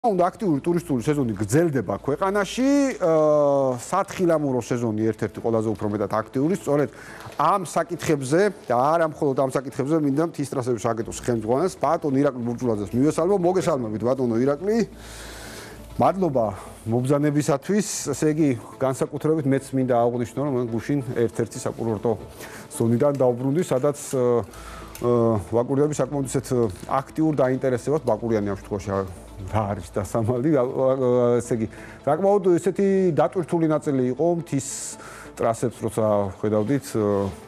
უნდა აქტიური ტურისტული სეზონი გრძელდება ქვეყანაში, სათხილამურო სეზონი ერთ-ერთი ყველაზე უფრო მეტად აქტიური, სწორედ ამ საკითხებზე და არა მხოლოდ ამ საკითხებზე მინდა მთის ტრასების აკეთოს ხელმძღვანელს ბატონ ირაკლი ბურჯულაძეს მივესალმო. მოგესალმებით ბატონო ირაკლი. მადლობა მობრძანებისათვის. ესე იგი, განსაკუთრებით მეც მინდა აღვნიშნო, რომ გუშინ ერთ-ერთი საკურორტო ზონიდან დავბრუნდი, სადაც ბაკურიანები საკმაოდ ისეთ აქტიურ დაინტერესებას ბაკურიანი ამ შემთხვევაში რა არის დასამალი, ესე იგი, საკმაოდ ესეთი დატვირთული ნაწილი იყო მთის ტრასებს, როცა ხედავდით,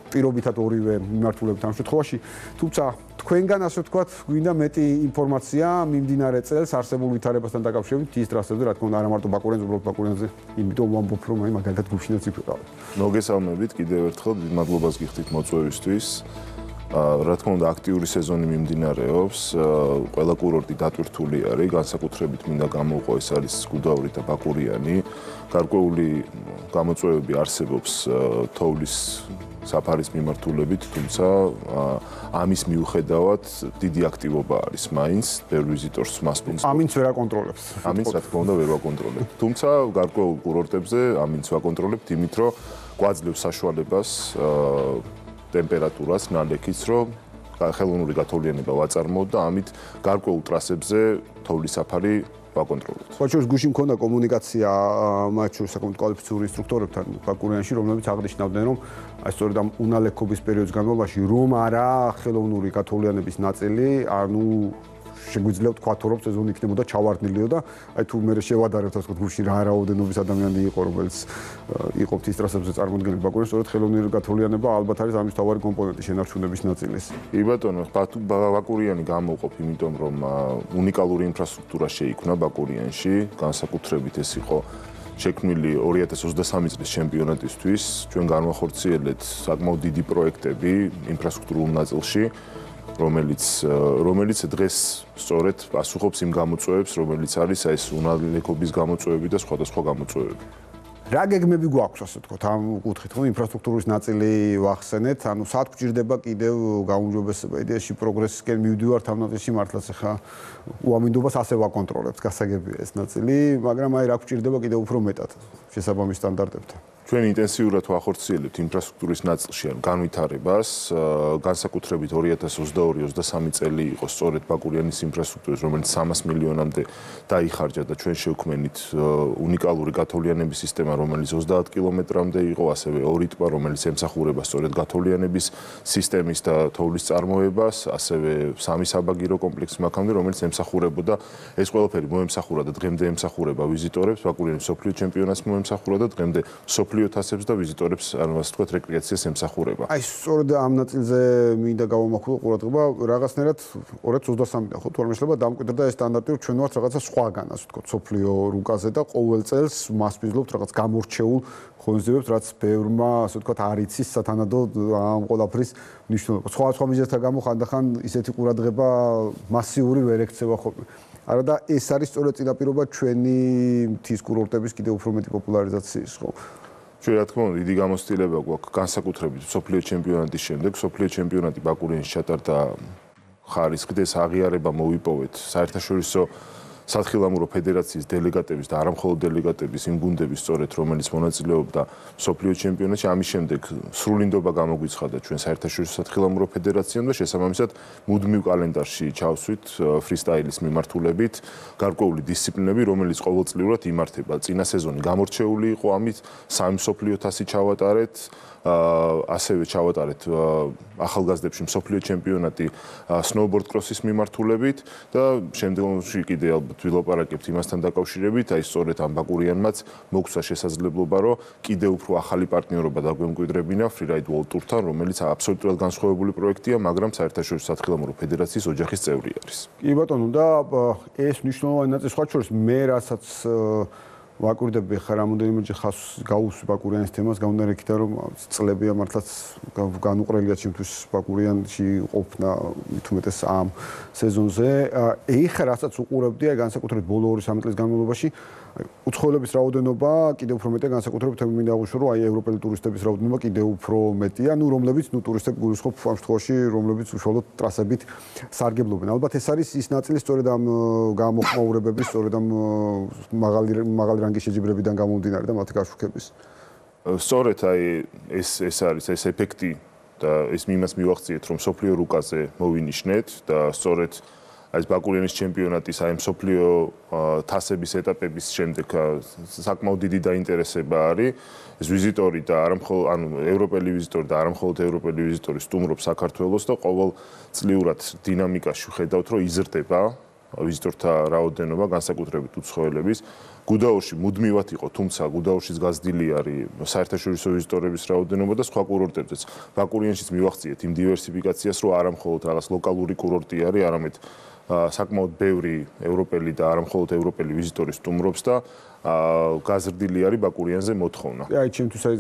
პირობითად ორივე მიმართულებით ამ შემთხვევაში, თუმცა თქვენგან ასე ვთქვათ, გვინდა მეტი ინფორმაცია მიმდინარე წელს არსებულ ვითარებასთან დაკავშირებით მთის ტრასებზე, რა თქმა უნდა, არა მარტო ბაკურიანზე, უბრალოდ ბაკურიანზე, იმიტომ ვამბობ, რომ აი მაგალითად გუშინაც იქნება. მოგესალმებით კიდევ ერთხელ, დიდ მადლობას გიხდით მოწვევისთვის. რა თქმა უნდა, აქტიური სეზონი მიმდინარეობს, ყველა კურორტი დატვირთული არის, განსაკუთრებით მინდა გამოვყო ეს არის გუდაური და ბაკურიანი. გარკვეული გამოწვევები არსებობს თოვლის საფარის მიმართულებით, თუმცა ამის მიუხედავად დიდი აქტივობა არის მაინც, ბევრი ვიზიტორს მასპინძლობს. ამინც ვერ აკონტროლებს. ამინც რა თქმა უნდა ვერ ვაკონტროლებთ. თუმცა გარკვეულ კურორტებზე ამინც ვაკონტროლებთ, იმით რომ გვაძლევს საშუალებას ტემპერატურას, ნალექის, რომ ხელოვნური გათოვლიანება ვაწარმოოთ და ამით გარკვეულ ტრასებზე თოვლის საფარი ვაკონტროლებთ. ხოჩოს გუშინ მქონდა კომუნიკაცია მათ შორის საკუთარ კვალიფიციური ინსტრუქტორებთან ბაკურიანში, რომლებიც აღნიშნავდნენ, რომ აი სწორედ ამ უნალექობის პერიოდის განმავლობაში რომ არა ხელოვნური გათოვლიანების ნაწილი, ანუ შეგვიძლია ვთქვათ, რომ სეზონი იქნებოდა ჩავარდნილიო და აი თუ მე შევადარებთ, ასე ვთქვათ, გუშინ რა რაოდენობის ადამიანი იყო, რომელიც იყო მთის ტრასებზე წარმოდგენილი ბაკურიანი, სწორედ ხელოვნური გათოვლიანება ალბათ არის ამის მთავარი კომპონენტი შენარჩუნების ნაწილის. კი ბატონო, ბაკურიანი გამოვყოფ, იმიტომ რომ უნიკალური ინფრასტრუქტურა შეიქმნა ბაკურიანში, განსაკუთრებით ეს იყო შექმნილი 2023 წლის ჩემპიონატისთვის. ჩვენ განვახორციელეთ საკმაოდ დიდი პროექტები ინფრასტრუქტურულ ნაწილში. რომელიც დღეს სწორედ პასუხობს იმ გამოწვევებს, რომელიც არის ეს უნალექობის გამოწვევები და სხვადასხვა გამოწვევები. რა გეგმები გვაქვს, ასე ვთქვათ, ამ კუთხით, რომ ინფრასტრუქტურის ნაწილი ვახსენეთ, ანუ სად გვჭირდება კიდევ გაუმჯობესება იდეაში პროგრესისკენ მივდივართ ამ ნაწილში, მართლაც ახლა უამინდობას ასე ვაკონტროლებთ, გასაგებია ეს ნაწილი, მაგრამ აი რა გვჭირდება კიდევ უფრო მეტად შესაბამის სტანდარტებთან. ჩვენ ინტენსიურად ვახორციელებთ ინფრასტრუქტურის ნაწილში განვითარებას, განსაკუთრებით 2022-23 წელი იყო სწორედ ბაკურიანის ინფრასტრუქტურის, რომელიც 300 მილიონამდე დაიხარჯა და ჩვენ შევქმნით უნიკალური გათოვლიანების სისტემა, რომელიც 30 კილომეტრამდე იყო, ასევე ორი ტბა, რომელიც ემსახურება სწორედ გათოვლიანების სისტემის და თოვლის წარმოებას, ასევე სამი საბაგირო კომპლექსი მაქამდე, რომელიც ემსახურებოდა ეს ყველაფერი მოემსახურა და დღემდე ემსახურება ვიზიტორებს, ბაკურიანის მსოფლიო ჩემპიონატს მოემსახურა და დღემდე მსოფლიო თასებს და ვიზიტორებს, ანუ ასე ვთქვათ, რეკრეაციას ემსახურება. აი, სწორედ ამ ნაწილზე მინდა გავამახვილო ყურადღება, რაღაცნაირად 2023-დან ხო, თორმე შეიძლება დამკვიდრდა ეს სტანდარტი, რომ ჩვენ ვართ რაღაცა სხვაგან, ასე ვთქვათ, სოფლიო რუკაზე და ყოველ წელს მასპინძლობთ რაღაც გამორჩეულ ღონისძიებებს, რაც ბევრმა, ასე ვთქვათ, არ იცის სათანადო ამ ყველაფრის მნიშვნელობა. სხვა მიზეზთა გამო ხანდახან ისეთი ყურადღება მასიური ვერ ექცევა ხოლმე. არა და ეს არის სწორედ წინაპირობა ჩვენი მთის კურორტების კიდევ უფრო მეტი პოპულარიზაციის, ხო? ჩვენ რა თქმა უნდა დიდი გამოცდილება გვაქვს განსაკუთრებით მსოფლიო ჩემპიონატის შემდეგ. მსოფლიო ჩემპიონატი ბაკურიანში ჩატარდა ხარისხდეს აღიარება მოვიპოვეთ საერთაშორისო სათხილამურო ფედერაციის დელეგატების და არა მხოლოდ დელეგატების იმ გუნდების სწორედ რომელიც მონაწილეობდა მსოფლიო ჩემპიონატში. ამის შემდეგ სრულინდობა გამოგვიცხადა ჩვენ საერთაშორისო სათხილამურო ფედერაციამ და შესაბამისად მუდმივ კალენდარში ჩავსვით ფრისტაილის მიმართულებით გარკვეული დისციპლინები, რომელიც ყოველწლიურად იმართება. წინა სეზონი გამორჩეული იყო, ამით სამი მსოფლიო თასი ჩავატარეთ. ასევე ჩავატარეთ ახალგაზრდებში მსოფლიო ჩემპიონატი სნოუბორდ კროსის მიმართულებით და შემდგომში კიდე ალბათ ვილაპარაკებთ იმასთან დაკავშირებით, აი სწორედ ამ ბაკურიანმაც მოგცა შესაძლებლობა, რომ კიდე უფრო ახალი პარტნიორობა დაგვემკვიდრებინა Freeride World Tour-თან, რომელიც აბსოლუტურად განსხვავებული პროექტია, მაგრამ საერთაშორისო სათხილამურო ფედერაციის ოჯახის წევრი არის. კი ბატონო, და ეს მნიშვნელოვანი ნაწილი სხვა შორის მე რასაც ვაკვირდები ხა რამოდენიმეჯერ ხას გაუსვი ბაკურიანის თემას, გამოდან იქიდან რომ წლებია მართლაც განუყრელია ჩემთვის ბაკურიანში ყოფნა თუმეტეს ამ სეზონზე. ეხლა რასაც უყურებდი, აი განსაკუთრებით ბოლო 2-3 წლის განმავლობაში უცხოელების რაოდენობა კიდევ უფრო მეტია, განსაკუთრებით მინდა აღნიშნო, რომ აი ევროპელი ტურისტების რაოდენობა კიდევ უფრო მეტია, რომლებიც ტურისტები გულისხმობ ამ შემთხვევაში, რომლებიც უშუალოდ ტრასებით სარგებლობენ. ალბათ ეს არის ის ნაწილი, სწორედ ამ გამოხმაურებების, სწორედ ამ მაღალი რანგის შეჯიბრებიდან გამომდინარე და მათი გაშუქების. სწორედ აი ეს არის ეს ეფექტი და ეს იმას მივახციეთ, რომ სოფლიო რუკაზე მოვინიშნეთ და სწორედ ეს ბაკურიანის ჩემპიონატის აი სოფლიო თასების ეტაპების შემდეგ საკმაოდ დიდი დაინტერესება არის. ეს ვიზიტორი და არამხოლოდ ანუ ევროპელი ვიზიტორი და არამხოლოდ ევროპელი ვიზიტორი სტუმრობს საქართველოს და ყოველწლიურად დინამიკაში ხედავთ, რომ იზრდება ვიზიტორთა რაოდენობა, განსაკუთრებით უცხოელების. გუდაურში მუდმივად იყო, თუმცა გუდაურშიც გაზრდილი არის საერთაშორისო ვიზიტორების რაოდენობა და სხვა კურორტებზეც. ბაკურიანშიც მივახციეთ იმ დივერსიფიკაციას, რომ არამხოლოდ რაღაც ლოკალური კურორტი არის, არამედ საკმაოდ ბევრი ევროპელი და არამხოლოდ ევროპელი ვიზიტორი სტუმრობს და გაზრდილი არის ბაკურიანზე მოთხოვნა. აი ჩემთვის აი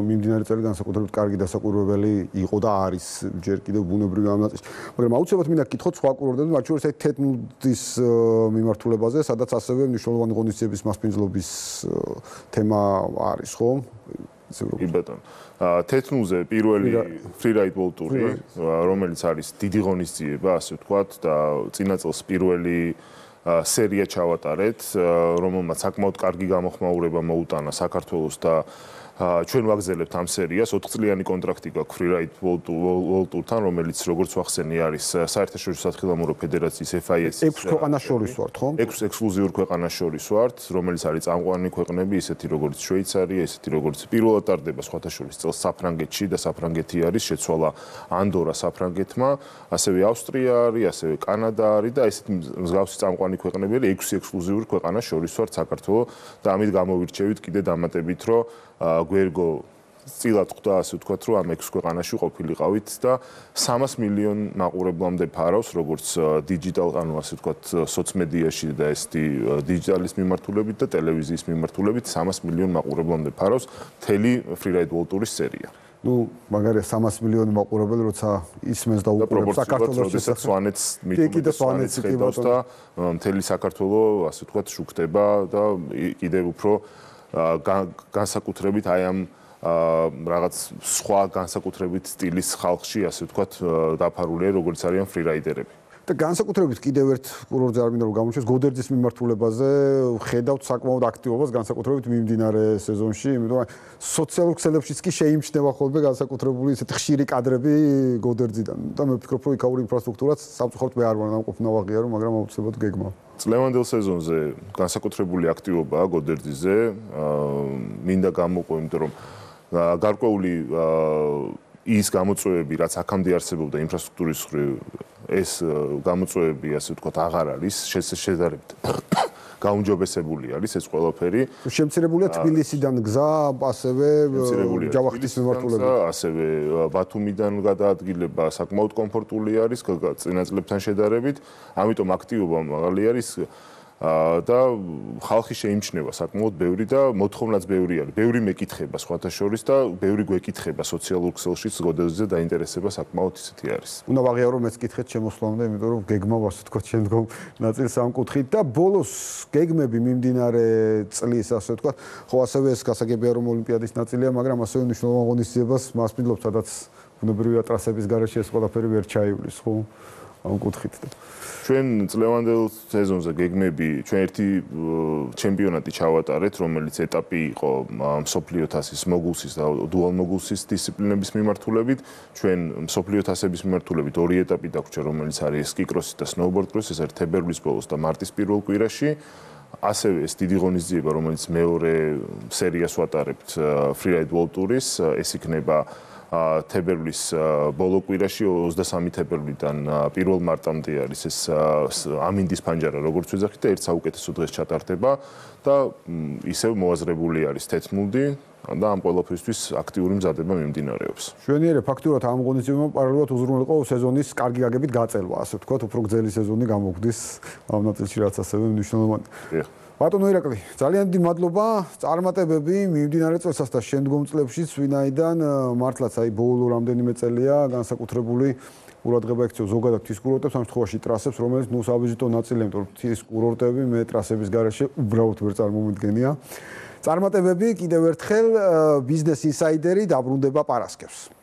მიმდინარე წელი განსაკუთრებით კარგი დასაკვირვებელი იყო და არის ჯერ კიდევ ბუნებრივი ამ ნაწილში. მაგრამ აუცილებლად მინდა გკითხოთ სხვა კურორტებზე, მათ შორის აი თეთნულის მიმართულებაზე, სადაც ასევე მნიშვნელოვანი ღონისძიების მასპინძლობის თემა არის, ხო? კი ბატონო. თეთნულზე პირველი freeride world tour-ი, რომელიც არის დიდი ღონისძიება, ასე ვთქვათ, და წინა წელს პირველი სერია ჩავატარეთ, რომელმაც საკმაოდ კარგი გამოხმაურება მოუტანა საქართველოს და ჩვენ ვაგზელებთ ამ სერიას 4 წლიანი კონტრაქტი გაქვს freeride world tour-თან, რომელიც როგორც ვახსენე არის საერთაშორისო სათხილამურო ფედერაციის FIS 6 ქვეყანას შორის ვართ, ხო? 6 ექსკლუზიურ ქვეყანას შორის ვართ, რომელიც არის წამყვანი ქვეყნები, ისეთი როგორც შვეიცარია, ისეთი როგორც პირველად ტარდება სხვათა შორის წელს საფრანგეთში და საფრანგეთი არის, შეცვალა ანდორა საფრანგეთმა, ასევე ავსტრია არის, ასევე კანადა არის და ესეთი მსგავსი წამყვანი ქვეყნები არის 6 ექსკლუზიურ ქვეყანას შორის ვართ საქართველო და ამით გამოვირჩევით კიდე დამატებით, რომ გვერგო წილად ხვდა, ასე ვთქვათ, რომ ამ 6 ქვეყანაში ყოფილიყავით და 300 მილიონ მაყურებლამდე ფარავს, როგორც დიჯიტალ, ანუ ასე ვთქვათ, სოციმედიაში და ესეთი დიჯიტალის მიმართულებით და ტელევიზიის მიმართულებით 300 მილიონ მაყურებლამდე ფარავს მთელი freeride world tour-ის სერია. ნუ მაგარია 300 მილიონი მაყურებელი, როცა ისმენს და უყურებს საქართველოს სვანეთს მithumetes ხედავს და მთელი საქართველო, ასე ვთქვათ, შუქდება და კიდევ უფრო განსაკუთრებით აი ამ რაღაც სხვა განსაკუთრებით სტილის ხალხში, ასე ვთქვათ, დაფარულია, როგორც არიან ფრირაიდერები. და განსაკუთრებით კიდევ ერთ კურორტზე არ მინდა რომ გამოჩეს გოდერძის მიმართულებაზე ხედავთ საკმაოდ აქტივობას განსაკუთრებით მიმდინარე სეზონში, იმიტომ რომ სოციალურ ქსელებშიც კი შეიმჩნევა ხოლმე განსაკუთრებული ისეთი ხშირი კადრები გოდერძიდან და მე ვფიქრობ, რომ იქაური ინფრასტრუქტურაც სამწუხაროდ მე არ ვარ ნამყოფნა ვაღიარო, მაგრამ აუცილებლად გეგმა. წლევანდელ სეზონზე განსაკუთრებული აქტივობაა გოდერძიზე, მინდა გამოვყო, იმიტომ რომ გარკვეული ის გამოწვევები, რაც აქამდე არსებობდა ინფრასტრუქტურის მხრივ, ეს გამოწვევები, ასე ვთქვათ, აღარ არის შეზარებით გაუმჯობესებული არის ეს ყველაფერი. შემცირებულია თბილისიდან გზა, ასევე ჯავახეთის მიმართულებით. ასევე ბათუმიდან გადაადგილება საკმაოდ კომფორტული არის წინა წლებთან შედარებით, ამიტომ აქტივობა მაღალი არის და ხალხი შეიმჩნევა საკმაოდ ბევრი და მოთხოვნაც ბევრი არის. ბევრი მეკითხება სხვათა შორის და ბევრი გვეკითხება სოციალურ ქსელშიც გოდერძზე დაინტერესება საკმაოდ ისეთი არის. უნდა ვაღიარო მეც კითხეთ შემოსვლამდე, იმიტომ რომ გეგმა ვარ, ასე ვთქვათ, შემდგომ ნაწილს ამ კუთხით და ბოლოს გეგმები მიმდინარე წლის, ასე ვთქვათ, ხო ასევე ეს გასაგებია რომ ოლიმპიადის ნაწილია, მაგრამ ასევე მნიშვნელოვან ღონისძიებას მასპინძლობს, სადაც ბუნებრივია ტრასების გარეშე ეს ყველაფერი ვერ ჩაივლის, ხო? ამ კუთხით და ჩვენ წლევანდელ სეზონზე გეგმები, ჩვენ ერთი ჩემპიონატი ჩავატარეთ, რომელიც ეტაპი იყო მსოფლიო თასის მოგულსის და დუალ მოგულსის დისციპლინების მიმართულებით. ჩვენ მსოფლიო თასების მიმართულებით ორი ეტაპი დაგვჭირა, რომელიც არის სკიკროსი და სნოუბორდ კროსი, ეს არის თებერვლის ბოლოს და მარტის პირველ კვირაში. ასევე ეს დიდი ღონისძიება, რომელიც მეორე სერიას ვატარებთ freeride world tour-ის, ეს იქნება თებერვლის ბოლო კვირაში 23 თებერვლიდან 1 მარტამდე არის ეს ამინდის ფანჯარა, როგორც ვეძახით და ერთ საუკეთესო დღეს ჩატარდება და ისევ მოაზრებული არის თეთნული და ამ ყველაფრისთვის აქტიური მზადება მიმდინარეობს. შვენიერე ფაქტურად ამ ღონისძიებამ პარალელურად უზრუნველყო სეზონის კარგი გაგებით გაწელვა, ასე ვთქვათ, უფრო გრძელი სეზონი გამოგვდის ამ ნაწილში, რაც ასევე მნიშვნელოვანია. ბატონო ირაკლი, ძალიან დიდი მადლობა. წარმატებები მიმდინარე წელსაც და შემდგომ წლებშიც, ვინაიდან მართლაც აი ბოლო რამდენიმე წელია განსაკუთრებული ყურადღება ექცევა ზოგადად ღვთის კურორტებს, ამ შემთხვევაში ტრასებს, რომელიც ნუ საბიუჯეტო ნაწილია, იმიტომ რომ ღვთის კურორტები მე ტრასების გარეშე უბრალოდ ვერ წარმომიდგენია. წარმატებები კიდევ ერთხელ ბიზნეს ინსაიდერი დაბრუნდება პარასკევს.